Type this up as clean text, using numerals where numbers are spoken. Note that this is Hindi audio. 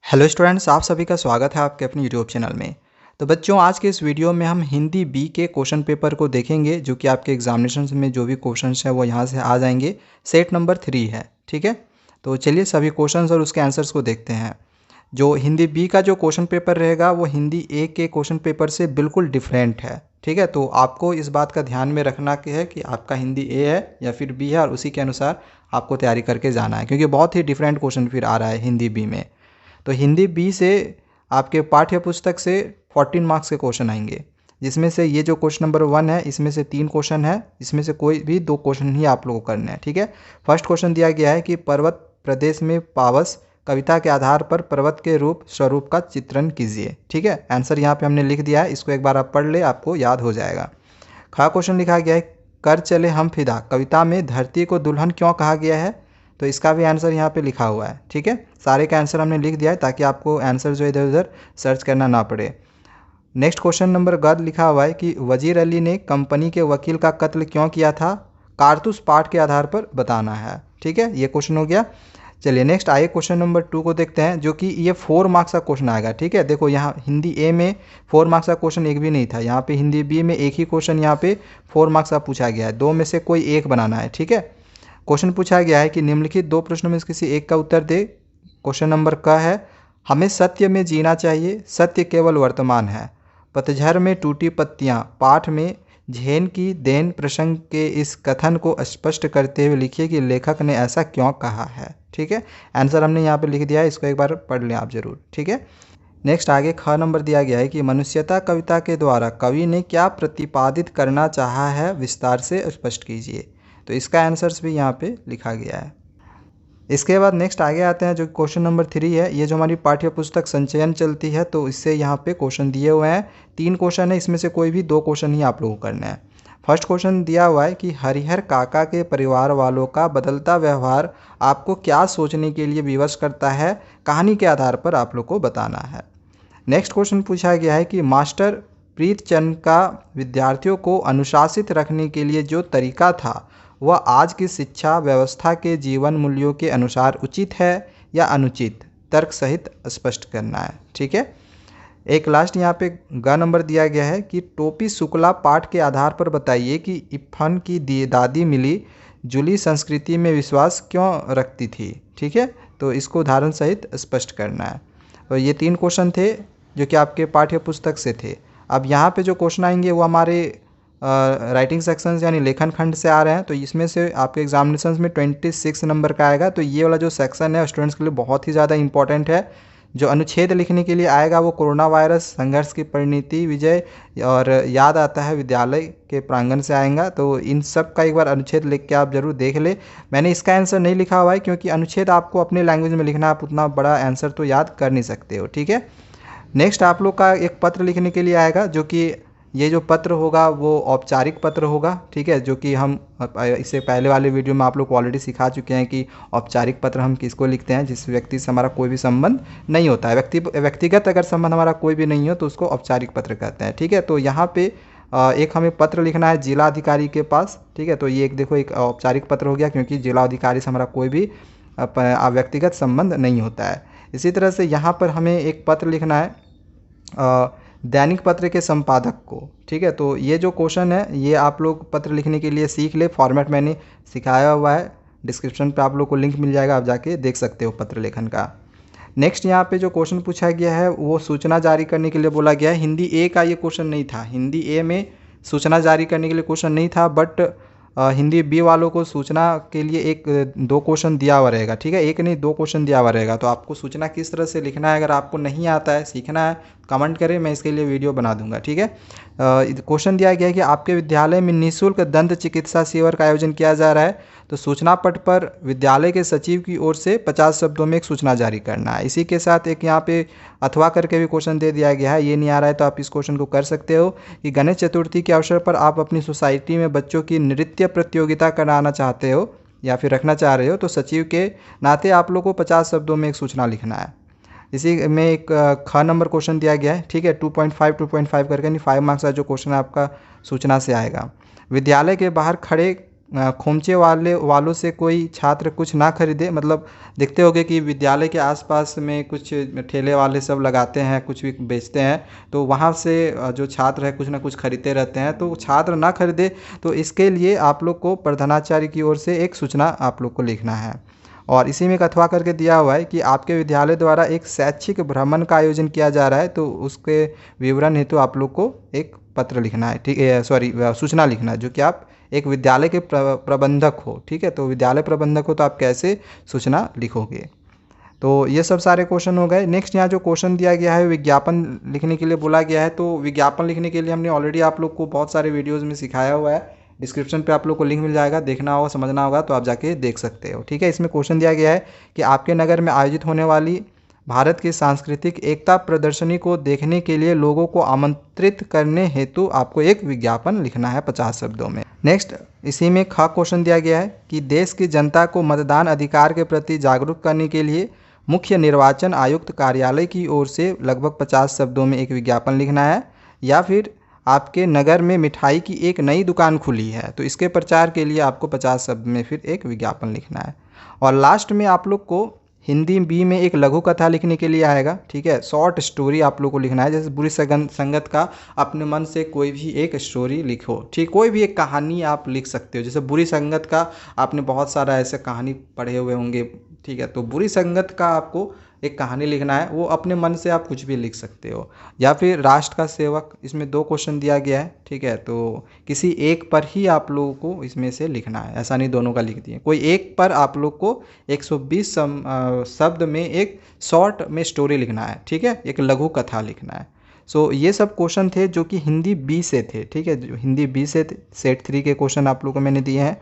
हेलो स्टूडेंट्स, आप सभी का स्वागत है आपके अपने यूट्यूब चैनल में। तो बच्चों, आज के इस वीडियो में हम हिंदी बी के क्वेश्चन पेपर को देखेंगे, जो कि आपके एग्जामिनेशन में जो भी क्वेश्चंस है वो यहाँ से आ जाएंगे। सेट नंबर 3 है, ठीक है। तो चलिए सभी क्वेश्चंस और उसके आंसर्स को देखते हैं। जो हिंदी बी का जो क्वेश्चन पेपर रहेगा वो हिंदी ए के क्वेश्चन पेपर से बिल्कुल डिफरेंट है, ठीक है। तो आपको इस बात का ध्यान में रखना कि है कि आपका हिंदी ए है या फिर बी है, और उसी के अनुसार आपको तैयारी करके जाना है, क्योंकि बहुत ही डिफरेंट क्वेश्चन फिर आ रहा है हिंदी बी में। तो हिंदी बी से आपके पाठ्य पुस्तक से 14 मार्क्स के क्वेश्चन आएंगे, जिसमें से ये जो क्वेश्चन नंबर 1 है इसमें से 3 क्वेश्चन है, इसमें से कोई भी 2 क्वेश्चन ही आप लोगों को करने हैं, ठीक है। फर्स्ट क्वेश्चन दिया गया है कि पर्वत प्रदेश में पावस कविता के आधार पर पर्वत के रूप स्वरूप का चित्रण कीजिए, ठीक है। आंसर यहाँ पे हमने लिख दिया है, इसको एक बार आप पढ़ ले, आपको याद हो जाएगा। खा क्वेश्चन लिखा गया है, कर चले हम फिदा कविता में धरती को दुल्हन क्यों कहा गया है। तो इसका भी आंसर यहाँ पे लिखा हुआ है, ठीक है। सारे का आंसर हमने लिख दिया है ताकि आपको आंसर जो इधर उधर सर्च करना ना पड़े। नेक्स्ट क्वेश्चन नंबर ग लिखा हुआ है कि वजीर अली ने कंपनी के वकील का कत्ल क्यों किया था, कारतूस पाठ के आधार पर बताना है, ठीक है। ये क्वेश्चन हो गया। चलिए नेक्स्ट आइए क्वेश्चन नंबर 2 को देखते हैं, जो कि ये 4 मार्क्स का क्वेश्चन आएगा, ठीक है। देखो यहाँ हिंदी ए में 4 मार्क्स का क्वेश्चन एक भी नहीं था, यहाँ पे हिंदी बी में एक ही क्वेश्चन यहाँ पे 4 मार्क्स का पूछा गया है। 2 में से कोई एक बनाना है, ठीक है। क्वेश्चन पूछा गया है कि निम्नलिखित 2 प्रश्नों में से किसी एक का उत्तर दे। क्वेश्चन नंबर क है, हमें सत्य में जीना चाहिए, सत्य केवल वर्तमान है। पतझड़ में टूटी पत्तियां पाठ में झेन की देन प्रसंग के इस कथन को स्पष्ट करते हुए लिखिए कि लेखक ने ऐसा क्यों कहा है, ठीक है। आंसर हमने यहाँ पे लिख दिया है, इसको एक बार पढ़ लें आप जरूर, ठीक है। नेक्स्ट आगे ख नंबर दिया गया है कि मनुष्यता कविता के द्वारा कवि ने क्या प्रतिपादित करना चाहा है, विस्तार से स्पष्ट कीजिए। तो इसका आंसर्स भी यहाँ पे लिखा गया है। इसके बाद नेक्स्ट आगे आते हैं, जो क्वेश्चन नंबर 3 है। ये जो हमारी पाठ्य पुस्तक संचयन चलती है, तो इससे यहाँ पे क्वेश्चन दिए हुए हैं। 3 क्वेश्चन है, इसमें से कोई भी 2 क्वेश्चन ही आप लोगों को करना है। फर्स्ट क्वेश्चन दिया हुआ है कि हरिहर काका के परिवार वालों का बदलता व्यवहार आपको क्या सोचने के लिए विवश करता है, कहानी के आधार पर आप लोग को बताना है। नेक्स्ट क्वेश्चन पूछा गया है कि मास्टर प्रीतचंद का विद्यार्थियों को अनुशासित रखने के लिए जो तरीका था वह आज की शिक्षा व्यवस्था के जीवन मूल्यों के अनुसार उचित है या अनुचित, तर्क सहित स्पष्ट करना है, ठीक है। एक लास्ट यहाँ पे ग नंबर दिया गया है कि टोपी शुक्ला पाठ के आधार पर बताइए कि इफ़न की दादी मिली जुली संस्कृति में विश्वास क्यों रखती थी, ठीक है। तो इसको उदाहरण सहित स्पष्ट करना है। और ये 3 क्वेश्चन थे जो कि आपके पाठ्य पुस्तक से थे। अब यहाँ पे जो क्वेश्चन आएंगे वो हमारे राइटिंग सेक्शंस यानी लेखन खंड से आ रहे हैं। तो इसमें से आपके एग्जामिनेशंस में 26 नंबर का आएगा। तो ये वाला जो सेक्शन है स्टूडेंट्स के लिए बहुत ही ज़्यादा इंपॉर्टेंट है। जो अनुच्छेद लिखने के लिए आएगा वो कोरोना वायरस, संघर्ष की परिणति, विजय और याद आता है विद्यालय के प्रांगण से आएगा। तो इन सब का एक बार अनुच्छेद लिख के आप जरूर देख ले। मैंने इसका आंसर नहीं लिखा हुआ है क्योंकि अनुच्छेद आपको अपने लैंग्वेज में लिखना है, आप उतना बड़ा आंसर तो याद कर नहीं सकते हो, ठीक है। नेक्स्ट आप लोग का एक पत्र लिखने के लिए आएगा, जो कि ये जो पत्र होगा वो औपचारिक पत्र होगा, ठीक है। जो कि हम इससे पहले वाले वीडियो में आप लोग को ऑलरेडी सिखा चुके हैं कि औपचारिक पत्र हम किसको लिखते हैं, जिस व्यक्ति से हमारा कोई भी संबंध नहीं होता है। व्यक्तिगत अगर संबंध हमारा कोई भी नहीं हो तो उसको औपचारिक पत्र कहते हैं, ठीक है। तो यहाँ पे एक हमें पत्र लिखना है जिलाधिकारी के पास, ठीक है। तो ये एक देखो एक औपचारिक पत्र हो गया, क्योंकि जिलाधिकारी से हमारा कोई भी व्यक्तिगत संबंध नहीं होता है। इसी तरह से यहाँ पर हमें एक पत्र लिखना है दैनिक पत्र के संपादक को, ठीक है। तो ये जो क्वेश्चन है ये आप लोग पत्र लिखने के लिए सीख ले, फॉर्मेट मैंने सिखाया हुआ है, डिस्क्रिप्शन पे आप लोग को लिंक मिल जाएगा, आप जाके देख सकते हो पत्र लेखन का। नेक्स्ट यहाँ पे जो क्वेश्चन पूछा गया है वो सूचना जारी करने के लिए बोला गया है। हिंदी ए का ये क्वेश्चन नहीं था, हिंदी ए में सूचना जारी करने के लिए क्वेश्चन नहीं था, बट हिंदी बी वालों को सूचना के लिए 1-2 क्वेश्चन दिया हुआ रहेगा, ठीक है। एक नहीं 2 क्वेश्चन दिया हुआ रहेगा। तो आपको सूचना किस तरह से लिखना है, अगर आपको नहीं आता है, सीखना है, कमेंट करें, मैं इसके लिए वीडियो बना दूंगा, ठीक है। क्वेश्चन दिया गया है कि आपके विद्यालय में निःशुल्क दंत चिकित्सा शिविर का आयोजन किया जा रहा है। तो सूचना पट पर विद्यालय के सचिव की ओर से 50 शब्दों में एक सूचना जारी करना है। इसी के साथ एक यहाँ पे अथवा करके भी क्वेश्चन दे दिया गया है, ये नहीं आ रहा है तो आप इस क्वेश्चन को कर सकते हो कि गणेश चतुर्थी के अवसर पर आप अपनी सोसाइटी में बच्चों की नृत्य प्रतियोगिता कराना चाहते हो या फिर रखना चाह रहे हो, तो सचिव के नाते आप लोग को 50 शब्दों में एक सूचना लिखना है। इसी में एक ख नंबर क्वेश्चन दिया गया है, ठीक है। 2.5 करके, नहीं 5 मार्क्स का जो क्वेश्चन आपका सूचना से आएगा। विद्यालय के बाहर खड़े खोमचे वालों से कोई छात्र कुछ ना खरीदे, मतलब देखते होंगे कि विद्यालय के आसपास में कुछ ठेले वाले सब लगाते हैं, कुछ भी बेचते हैं, तो वहाँ से जो छात्र है कुछ ना कुछ खरीदते रहते हैं, तो छात्र ना खरीदे। तो इसके लिए आप लोग को प्रधानाचार्य की ओर से एक सूचना आप लोग को लिखना है। और इसी में एक अथवा करके दिया हुआ है कि आपके विद्यालय द्वारा एक शैक्षिक भ्रमण का आयोजन किया जा रहा है, तो उसके विवरण हेतु आप लोग को एक पत्र लिखना है, ठीक है, सॉरी सूचना लिखना है, जो कि आप एक विद्यालय के प्रबंधक हो, ठीक है। तो विद्यालय प्रबंधक हो तो आप कैसे सूचना लिखोगे। तो ये सब सारे क्वेश्चन हो गए। नेक्स्ट यहाँ जो क्वेश्चन दिया गया है विज्ञापन लिखने के लिए बोला गया है, तो विज्ञापन लिखने के लिए हमने ऑलरेडी आप लोग को बहुत सारे वीडियोज़ में सिखाया हुआ है। डिस्क्रिप्शन पे आप लोग को लिंक मिल जाएगा, देखना होगा समझना होगा तो आप जाके देख सकते हो, ठीक है। इसमें क्वेश्चन दिया गया है कि आपके नगर में आयोजित होने वाली भारत की सांस्कृतिक एकता प्रदर्शनी को देखने के लिए लोगों को आमंत्रित करने हेतु आपको एक विज्ञापन लिखना है 50 शब्दों में। नेक्स्ट इसी में ख क्वेश्चन दिया गया है कि देश की जनता को मतदान अधिकार के प्रति जागरूक करने के लिए मुख्य निर्वाचन आयुक्त कार्यालय की ओर से लगभग 50 शब्दों में एक विज्ञापन लिखना है। या फिर आपके नगर में मिठाई की एक नई दुकान खुली है, तो इसके प्रचार के लिए आपको 50 शब्द में फिर एक विज्ञापन लिखना है। और लास्ट में आप लोग को हिंदी बी में एक लघु कथा लिखने के लिए आएगा, ठीक है। शॉर्ट स्टोरी आप लोग को लिखना है, जैसे बुरी संगत का अपने मन से कोई भी एक स्टोरी लिखो, ठीक, कोई भी एक कहानी आप लिख सकते हो। जैसे बुरी संगत का आपने बहुत सारा ऐसे कहानी पढ़े हुए होंगे, ठीक है, तो बुरी संगत का आपको एक कहानी लिखना है, वो अपने मन से आप कुछ भी लिख सकते हो। या फिर राष्ट्र का सेवक, इसमें 2 क्वेश्चन दिया गया है, ठीक है, तो किसी एक पर ही आप लोगों को इसमें से लिखना है, ऐसा नहीं दोनों का लिख दिए, कोई एक पर आप लोग को 120 शब्द में एक शॉर्ट में स्टोरी लिखना है, ठीक है, एक लघु कथा लिखना है। सो ये सब क्वेश्चन थे जो कि हिंदी बी से थे, ठीक है, जो हिंदी बी से सेट 3 के क्वेश्चन आप लोगों को मैंने दिए हैं।